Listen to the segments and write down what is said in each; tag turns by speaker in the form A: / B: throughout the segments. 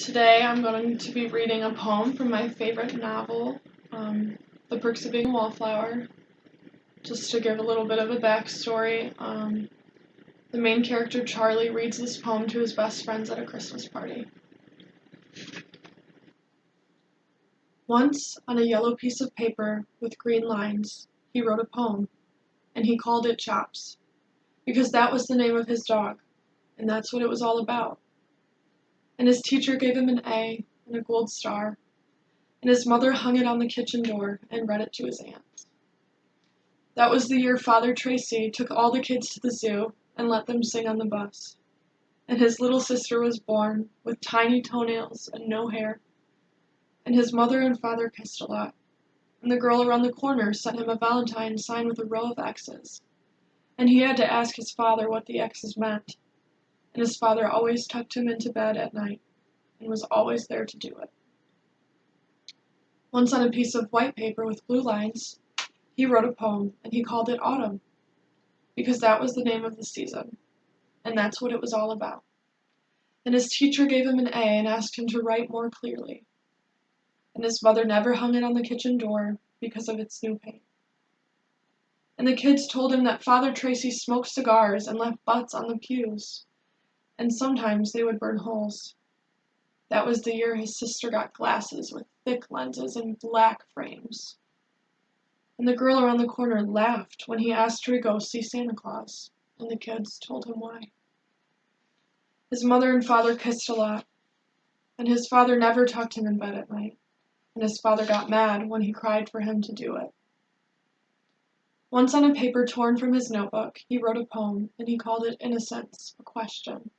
A: Today I'm going to be reading a poem from my favorite novel, The Perks of Being a Wallflower. Just to give a little bit of a backstory, the main character Charlie reads this poem to his best friends at a Christmas party. Once, on a yellow piece of paper with green lines, he wrote a poem, and he called it Chops, because that was the name of his dog, and that's what it was all about. And his teacher gave him an A and a gold star, and his mother hung it on the kitchen door and read it to his aunts. That was the year Father Tracy took all the kids to the zoo and let them sing on the bus. And his little sister was born with tiny toenails and no hair. And his mother and father kissed a lot. And the girl around the corner sent him a Valentine sign with a row of X's. And he had to ask his father what the X's meant. And his father always tucked him into bed at night and was always there to do it. Once on a piece of white paper with blue lines, he wrote a poem, and he called it Autumn, because that was the name of the season, and that's what it was all about. And his teacher gave him an A and asked him to write more clearly. And his mother never hung it on the kitchen door because of its new paint. And the kids told him that Father Tracy smoked cigars and left butts on the pews, and sometimes they would burn holes. That was the year his sister got glasses with thick lenses and black frames. And the girl around the corner laughed when he asked her to go see Santa Claus, and the kids told him why. His mother and father kissed a lot, and his father never tucked him in bed at night, and his father got mad when he cried for him to do it. Once on a paper torn from his notebook, he wrote a poem, and he called it Innocence, a question,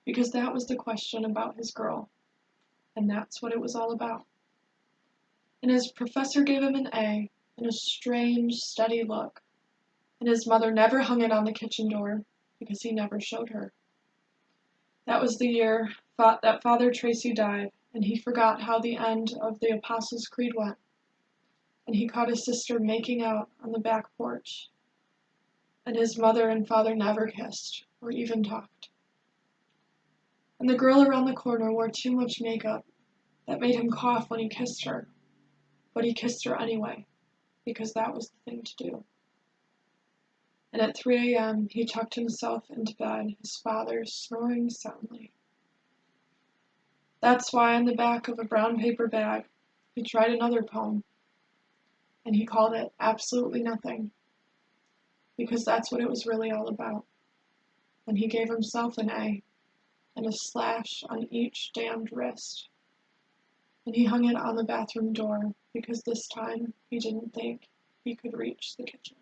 A: because that was the question about his girl, and that's what it was all about. And his professor gave him an A and a strange, steady look, and his mother never hung it on the kitchen door because he never showed her. That was the year that Father Tracy died, and he forgot how the end of the Apostles' Creed went, and he caught his sister making out on the back porch, and his mother and father never kissed or even talked. And the girl around the corner wore too much makeup that made him cough when he kissed her, but he kissed her anyway, because that was the thing to do. And at 3 a.m. he tucked himself into bed, his father snoring soundly. That's why on the back of a brown paper bag he tried another poem, and he called it Absolutely Nothing, because that's what it was really all about. And he gave himself an A and a slash on each damned wrist. And he hung it on the bathroom door because this time he didn't think he could reach the kitchen.